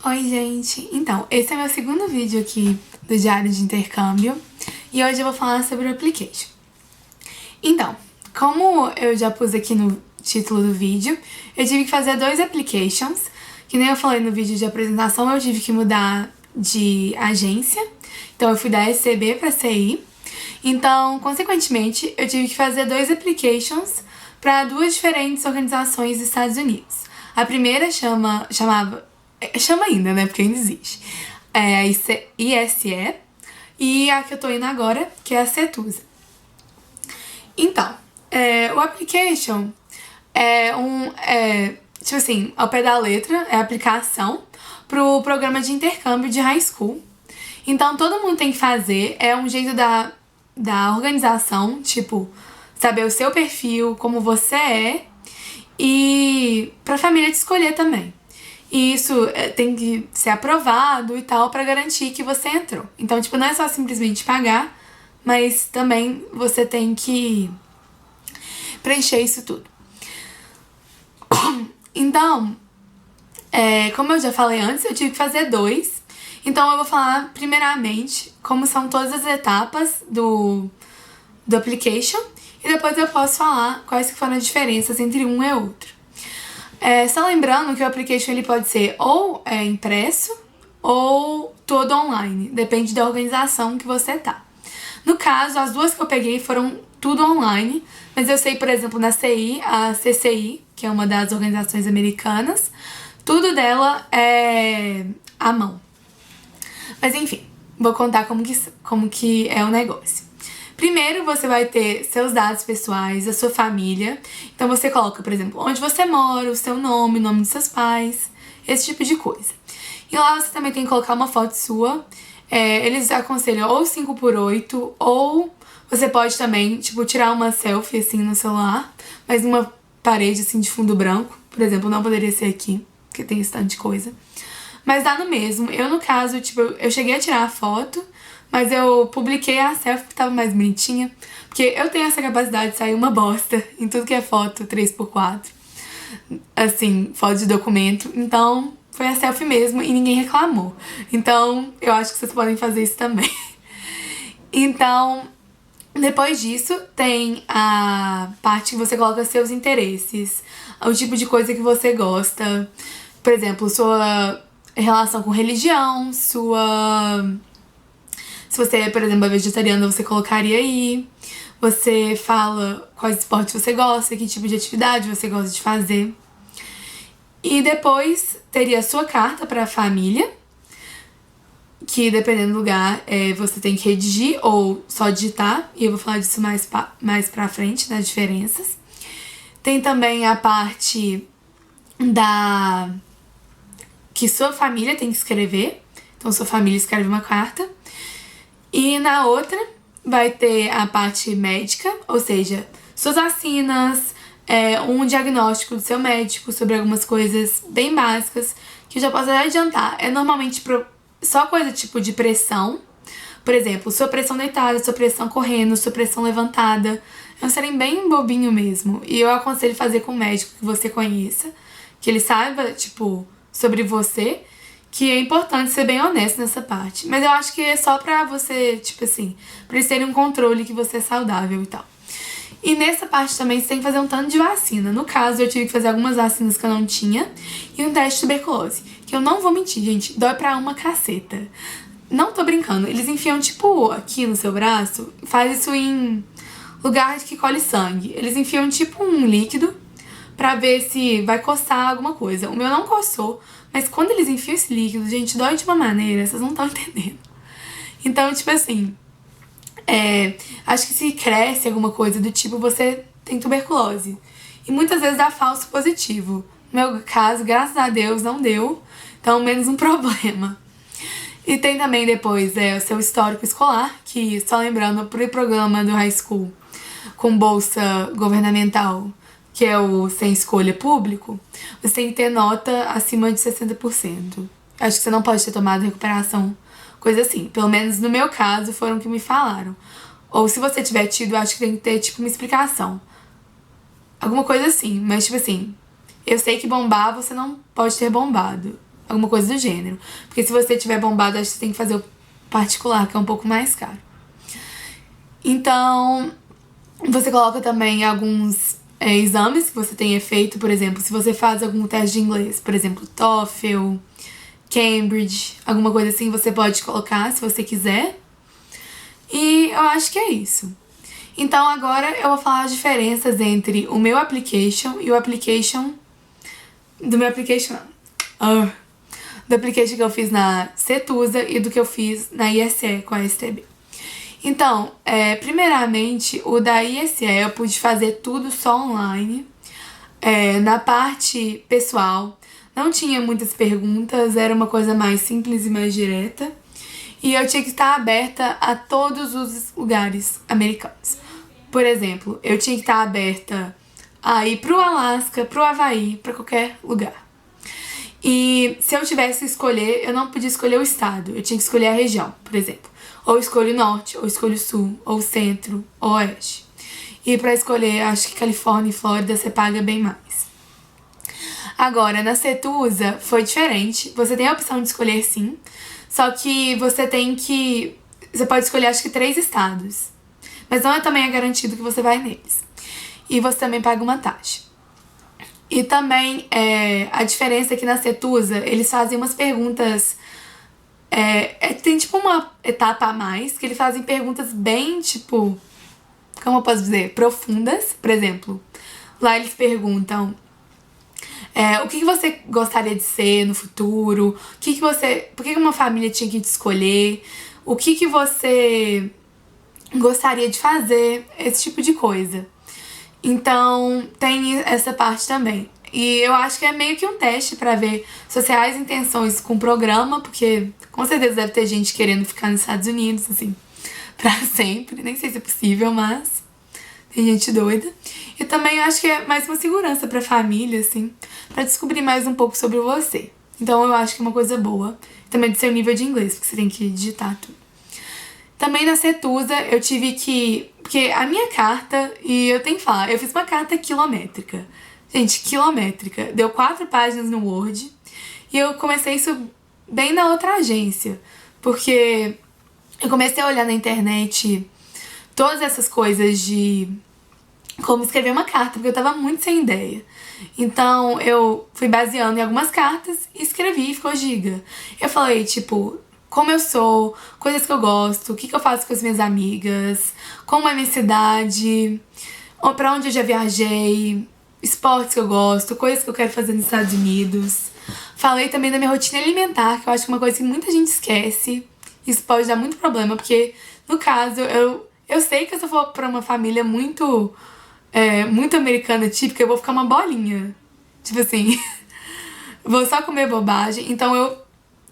Oi, gente! Então, esse é meu segundo vídeo aqui do Diário de Intercâmbio e hoje eu vou falar sobre o application. Então, como eu já pus aqui no título do vídeo, eu tive que fazer 2 applications, que nem eu falei no vídeo de apresentação, eu tive que mudar de agência, então eu fui da SCB para CI. Então, consequentemente, eu tive que fazer 2 applications para 2 diferentes organizações dos Estados Unidos. A primeira chama ainda, né, porque ainda existe, é a ISE, e a que eu tô indo agora, que é a CETUSA. Então, o application tipo assim, ao pé da letra, é a aplicação pro programa de intercâmbio de high school. Então, todo mundo tem que fazer, é um jeito da organização, tipo, saber o seu perfil, como você é, e pra família te escolher também. E isso tem que ser aprovado e tal pra garantir que você entrou. Então, tipo, não é só simplesmente pagar, mas também você tem que preencher isso tudo. Então, como eu já falei antes, eu tive que fazer 2. Então eu vou falar primeiramente como são todas as etapas do application e depois eu posso falar quais que foram as diferenças entre um e outro. Só lembrando que o application ele pode ser ou impresso ou todo online, depende da organização que você tá. No caso, as 2 que eu peguei foram tudo online, mas eu sei, por exemplo, na CI, a CCI, que é uma das organizações americanas, tudo dela é à mão. Mas enfim, vou contar como que é o negócio. Primeiro, você vai ter seus dados pessoais, a sua família. Então, você coloca, por exemplo, onde você mora, o seu nome, o nome dos seus pais, esse tipo de coisa. E lá você também tem que colocar uma foto sua. Eles aconselham ou 5x8, ou você pode também, tipo, tirar uma selfie, assim, no celular, mas numa parede, assim, de fundo branco. Por exemplo, não poderia ser aqui, porque tem esse tanto de coisa. Mas dá no mesmo. Eu, no caso, tipo, eu cheguei a tirar a foto, mas eu publiquei a selfie que tava mais bonitinha. Porque eu tenho essa capacidade de sair uma bosta em tudo que é foto 3x4. Assim, foto de documento. Então, foi a selfie mesmo e ninguém reclamou. Então, eu acho que vocês podem fazer isso também. Então, depois disso, tem a parte que você coloca seus interesses, o tipo de coisa que você gosta. Por exemplo, sua relação com religião, se você, por exemplo, é vegetariana, você colocaria aí. Você fala quais esportes você gosta, que tipo de atividade você gosta de fazer. E depois teria a sua carta para a família, que dependendo do lugar você tem que redigir ou só digitar. E eu vou falar disso mais pra frente, das diferenças. Tem também a parte que sua família tem que escrever. Então, sua família escreve uma carta. E na outra vai ter a parte médica, ou seja, suas vacinas, um diagnóstico do seu médico sobre algumas coisas bem básicas, que eu já posso até adiantar. É normalmente só coisa tipo de pressão. Por exemplo, sua pressão deitada, sua pressão correndo, sua pressão levantada. É um serem bem bobinho mesmo. E eu aconselho fazer com um médico que você conheça, que ele saiba, tipo, sobre você, que é importante ser bem honesto nessa parte. Mas eu acho que é só pra você, tipo assim, pra eles terem um controle que você é saudável e tal. E nessa parte também você tem que fazer um tanto de vacina. No caso, eu tive que fazer algumas vacinas que eu não tinha e um teste de tuberculose. Que eu não vou mentir, gente, dói pra uma caceta. Não tô brincando, eles enfiam tipo aqui no seu braço, faz isso em lugar que colhe sangue. Eles enfiam tipo um líquido pra ver se vai coçar alguma coisa. O meu não coçou, mas quando eles enfiam esse líquido, gente, dói de uma maneira, vocês não estão entendendo. Então, tipo assim, acho que se cresce alguma coisa do tipo, você tem tuberculose. E muitas vezes dá falso positivo. No meu caso, graças a Deus, não deu. Então, menos um problema. E tem também depois o seu histórico escolar, que, só lembrando, pro programa do high school com bolsa governamental, que é o sem escolha público, você tem que ter nota acima de 60%. Acho que você não pode ter tomado recuperação, coisa assim. Pelo menos no meu caso, foram que me falaram. Ou se você tiver tido, acho que tem que ter, tipo, uma explicação. Alguma coisa assim, mas tipo assim, eu sei que bombar você não pode ter bombado. alguma coisa do gênero. Porque se você tiver bombado, acho que você tem que fazer o particular, que é um pouco mais caro. Então, você coloca também alguns exames que você tenha feito, por exemplo, se você faz algum teste de inglês, por exemplo, TOEFL, Cambridge, alguma coisa assim, você pode colocar se você quiser. E eu acho que é isso. Então agora eu vou falar as diferenças entre o meu application e o application do meu application, do application que eu fiz na Setusa e do que eu fiz na ISE com a STB. Então, primeiramente, o da ISE eu pude fazer tudo só online. Na parte pessoal, não tinha muitas perguntas, era uma coisa mais simples e mais direta. E eu tinha que estar aberta a todos os lugares americanos. Por exemplo, eu tinha que estar aberta a ir pro Alasca, pro Havaí, pra qualquer lugar. E se eu tivesse que escolher, eu não podia escolher o estado, eu tinha que escolher a região, por exemplo. Ou escolho norte, ou escolho sul, ou centro, ou oeste. E pra escolher, acho que Califórnia e Flórida você paga bem mais. Agora, na Setusa foi diferente. Você tem a opção de escolher sim, só que você pode escolher acho que 3 estados. Mas não também é garantido que você vai neles. E você também paga uma taxa. E também a diferença é que na Setusa eles fazem umas perguntas. Tem tipo uma etapa a mais, que eles fazem perguntas bem, tipo, como eu posso dizer, profundas. Por exemplo, lá eles perguntam o que você gostaria de ser no futuro, por que uma família tinha que te escolher, o que você gostaria de fazer, esse tipo de coisa. Então tem essa parte também. E eu acho que é meio que um teste pra ver suas reais intenções com o programa, porque com certeza deve ter gente querendo ficar nos Estados Unidos, assim, pra sempre. Nem sei se é possível, mas tem gente doida. E também acho que é mais uma segurança pra família, assim, pra descobrir mais um pouco sobre você. Então eu acho que é uma coisa boa. Também do seu nível de inglês, porque você tem que digitar tudo. Também na Setusa eu tive que... Porque a minha carta, e eu tenho que falar, eu fiz uma carta quilométrica. Gente, quilométrica. Deu 4 páginas no Word. E eu comecei isso bem na outra agência. Porque eu comecei a olhar na internet todas essas coisas de como escrever uma carta, porque eu tava muito sem ideia. Então eu fui baseando em algumas cartas e escrevi e ficou giga. Eu falei, tipo, como eu sou, coisas que eu gosto, o que eu faço com as minhas amigas, como é a minha cidade, ou pra onde eu já viajei, esportes que eu gosto, coisas que eu quero fazer nos Estados Unidos. Falei também da minha rotina alimentar, que eu acho que é uma coisa que muita gente esquece. Isso pode dar muito problema, porque, no caso, eu sei que se eu for pra uma família muito americana típica, eu vou ficar uma bolinha. Tipo assim, vou só comer bobagem. Então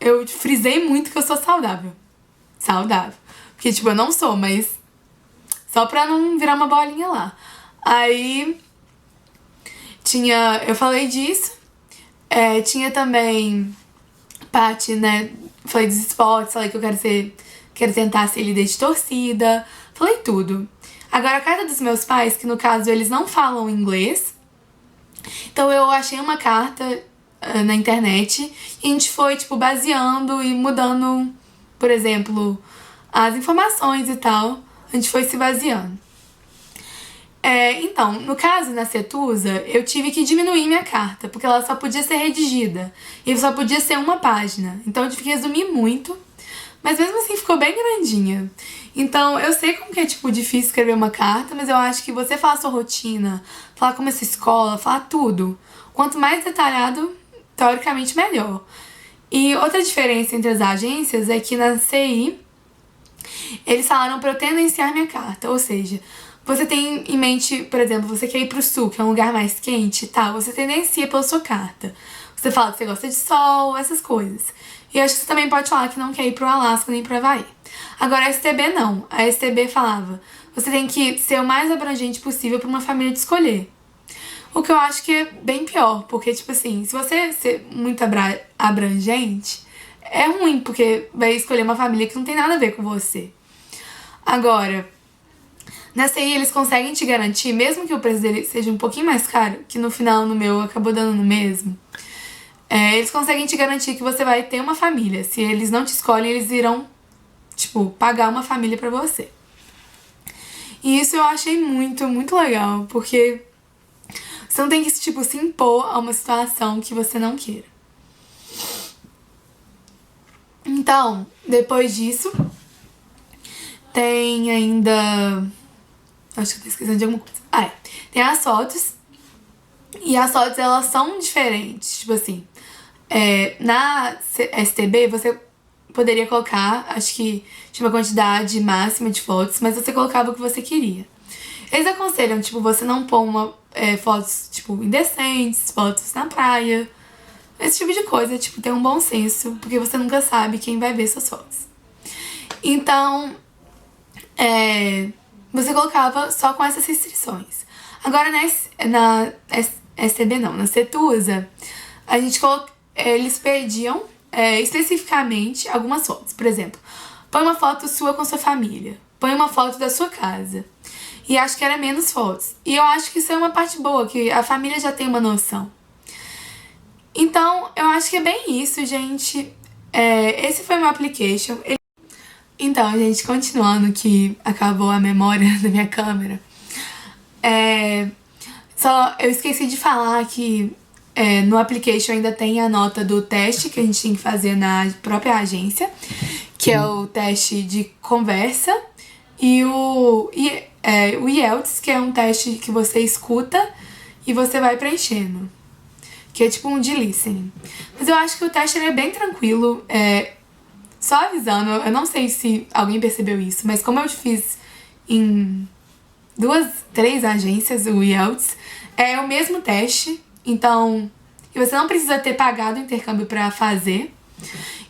eu frisei muito que eu sou saudável. Saudável. Porque, tipo, eu não sou, mas só pra não virar uma bolinha lá. Aí eu falei disso. Tinha também parte, né? Falei dos esportes, falei que eu quero tentar ser líder de torcida. Falei tudo. Agora, a carta dos meus pais, que no caso eles não falam inglês. Então eu achei uma carta na internet e a gente foi, tipo, baseando e mudando, por exemplo, as informações e tal. A gente foi se baseando. Então, no caso, na Setusa, eu tive que diminuir minha carta, porque ela só podia ser redigida e só podia ser uma página. Então eu tive que resumir muito, mas mesmo assim ficou bem grandinha. Então eu sei como que é, tipo, difícil escrever uma carta, mas eu acho que você falar sua rotina, falar como é sua escola, falar tudo, quanto mais detalhado, teoricamente melhor. E outra diferença entre as agências é que na CI, eles falaram pra eu tendenciar minha carta, ou seja, você tem em mente, por exemplo, você quer ir pro sul, que é um lugar mais quente e tal, você tendencia pela sua carta. Você fala que você gosta de sol, essas coisas. E acho que você também pode falar que não quer ir pro Alasca nem pro Havaí. Agora a STB não. A STB falava, você tem que ser o mais abrangente possível pra uma família te escolher. O que eu acho que é bem pior, porque, tipo assim, se você ser muito abrangente, é ruim, porque vai escolher uma família que não tem nada a ver com você. Agora, na CI eles conseguem te garantir, mesmo que o preço dele seja um pouquinho mais caro, que no final no meu acabou dando no mesmo, eles conseguem te garantir que você vai ter uma família. Se eles não te escolhem, eles irão, tipo, pagar uma família pra você. E isso eu achei muito, muito legal, porque você não tem que, tipo, se impor a uma situação que você não queira. Então, depois disso, tem ainda... Acho que eu tô esquecendo de alguma coisa. Tem as fotos. E as fotos, elas são diferentes. Tipo assim, na STB, você poderia colocar, acho que tinha uma quantidade máxima de fotos, mas você colocava o que você queria. Eles aconselham, tipo, você não pôr fotos, tipo, indecentes, fotos na praia, esse tipo de coisa, tipo, ter um bom senso, porque você nunca sabe quem vai ver suas fotos. Então, você colocava só com essas restrições. Agora, na STB não, na Setusa, eles pediam especificamente algumas fotos. Por exemplo, põe uma foto sua com sua família, põe uma foto da sua casa. E acho que era menos fotos. E eu acho que isso é uma parte boa, que a família já tem uma noção. Então, eu acho que é bem isso, gente. Esse foi meu application. Então, gente, continuando que acabou a memória da minha câmera. Só eu esqueci de falar que no application ainda tem a nota do teste que a gente tem que fazer na própria agência, que é o teste de conversa, e o IELTS, que é um teste que você escuta e você vai preenchendo, que é tipo um de listening. Mas eu acho que o teste é bem tranquilo. Só avisando, eu não sei se alguém percebeu isso, mas como eu fiz em 3 agências, o IELTS, é o mesmo teste, então você não precisa ter pagado o intercâmbio pra fazer.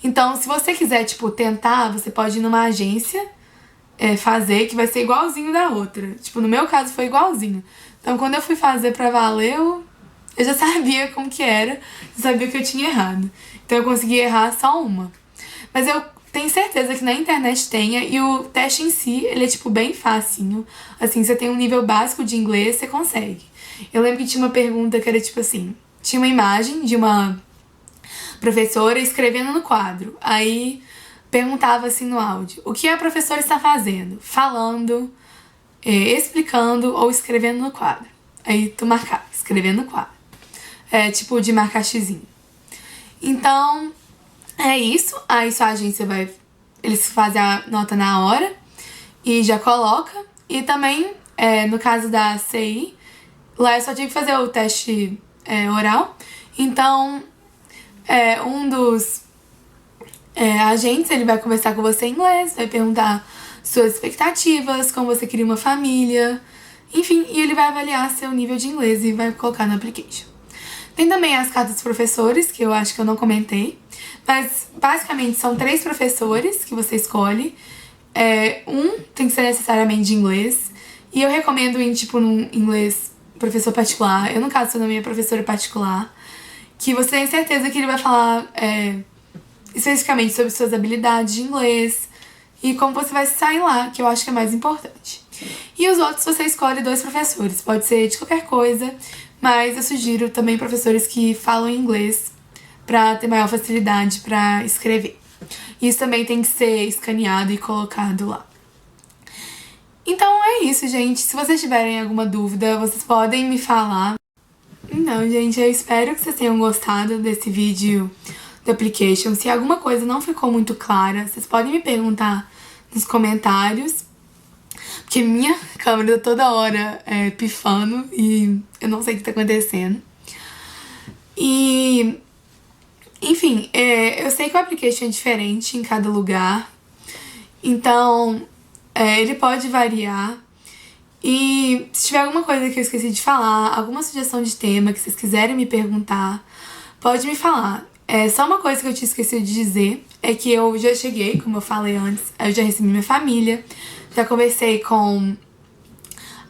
Então, se você quiser, tipo, tentar, você pode ir numa agência fazer, que vai ser igualzinho da outra. Tipo, no meu caso foi igualzinho. Então, quando eu fui fazer pra valer, eu já sabia como que era, eu sabia que eu tinha errado. Então, eu consegui errar só uma. Mas eu tenho certeza que na internet tenha, e o teste em si, ele é, tipo, bem facinho. Assim, você tem um nível básico de inglês, você consegue. Eu lembro que tinha uma pergunta que era, tipo assim, tinha uma imagem de uma professora escrevendo no quadro. Aí perguntava assim no áudio, o que a professora está fazendo? Falando, explicando ou escrevendo no quadro. Aí tu marcava, escrevendo no quadro. Tipo de marcar xizinho. Então, é isso. Aí sua agência eles fazem a nota na hora e já coloca. E também, no caso da CI, lá eu só tive que fazer o teste oral. Então, um dos agentes, ele vai conversar com você em inglês, vai perguntar suas expectativas, como você cria uma família, enfim, e ele vai avaliar seu nível de inglês e vai colocar no application. Tem também as cartas dos professores, que eu acho que eu não comentei, mas basicamente são 3 professores que você escolhe. Um tem que ser necessariamente de inglês, e eu recomendo ir, tipo, num inglês professor particular. Eu, no caso, sou da minha professora particular, que você tem certeza que ele vai falar especificamente sobre suas habilidades de inglês e como você vai sair lá, que eu acho que é mais importante. E os outros você escolhe 2 professores, pode ser de qualquer coisa, mas eu sugiro também professores que falam inglês pra ter maior facilidade pra escrever. Isso também tem que ser escaneado e colocado lá. Então é isso, gente. Se vocês tiverem alguma dúvida, vocês podem me falar. Então, gente, eu espero que vocês tenham gostado desse vídeo do application. Se alguma coisa não ficou muito clara, vocês podem me perguntar nos comentários, porque minha câmera tá toda hora pifando e eu não sei o que tá acontecendo. E, enfim, eu sei que o application é diferente em cada lugar, então ele pode variar. E se tiver alguma coisa que eu esqueci de falar, alguma sugestão de tema que vocês quiserem me perguntar, pode me falar. Só uma coisa que eu tinha esquecido de dizer é que eu já cheguei, como eu falei antes, eu já recebi minha família, já conversei com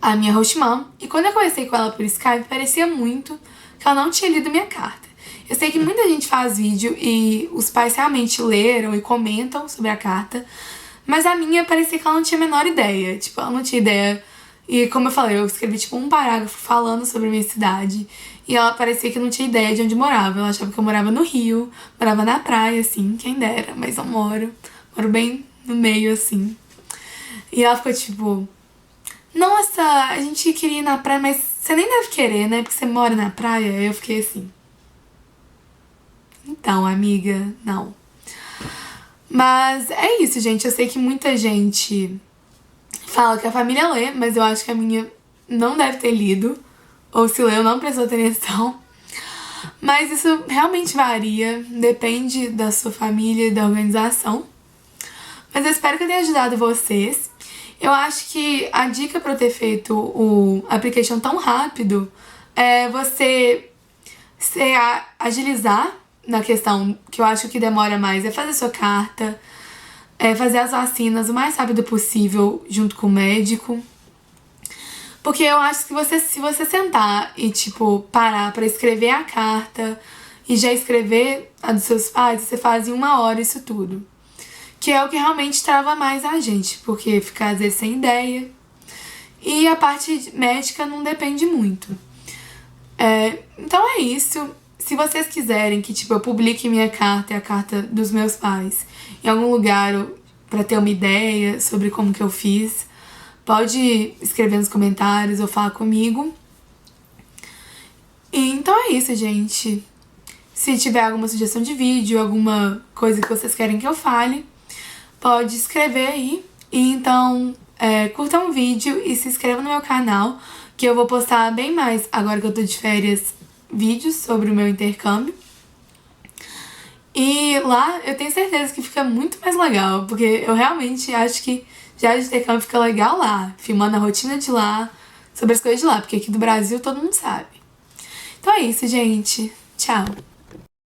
a minha host mom, e quando eu conversei com ela por Skype, parecia muito que ela não tinha lido minha carta. Eu sei que muita gente faz vídeo e os pais realmente leram e comentam sobre a carta, mas a minha parecia que ela não tinha a menor ideia. Tipo, ela não tinha ideia E como eu falei, eu escrevi tipo um parágrafo falando sobre a minha cidade. E ela parecia que não tinha ideia de onde morava. Ela achava que eu morava no Rio, morava na praia, assim, quem dera. Mas eu moro bem no meio, assim. E ela ficou tipo, nossa, a gente queria ir na praia, mas você nem deve querer, né? Porque você mora na praia. Aí eu fiquei assim, então, amiga, não. Mas é isso, gente. Eu sei que muita gente fala que a família lê, mas eu acho que a minha não deve ter lido. Ou se leu, não prestou atenção. Mas isso realmente varia, depende da sua família e da organização. Mas eu espero que eu tenha ajudado vocês. Eu acho que a dica para eu ter feito o application tão rápido é você agilizar na questão que eu acho que demora mais, é fazer sua carta, é fazer as vacinas o mais rápido possível junto com o médico. Porque eu acho que se você sentar e, tipo, parar pra escrever a carta e já escrever a dos seus pais, você faz em 1 hora isso tudo. Que é o que realmente trava mais a gente, porque fica às vezes sem ideia. E a parte médica não depende muito. Então é isso. Se vocês quiserem que, tipo, eu publique minha carta e a carta dos meus pais em algum lugar pra ter uma ideia sobre como que eu fiz, pode escrever nos comentários ou falar comigo. E então é isso, gente. Se tiver alguma sugestão de vídeo, alguma coisa que vocês querem que eu fale, pode escrever aí. E então, curtam o vídeo e se inscrevam no meu canal, que eu vou postar bem mais, agora que eu tô de férias, vídeos sobre o meu intercâmbio. E lá eu tenho certeza que fica muito mais legal, porque eu realmente acho que já de intercâmbio fica legal lá, filmando a rotina de lá, sobre as coisas de lá, porque aqui do Brasil todo mundo sabe. Então é isso, gente. Tchau!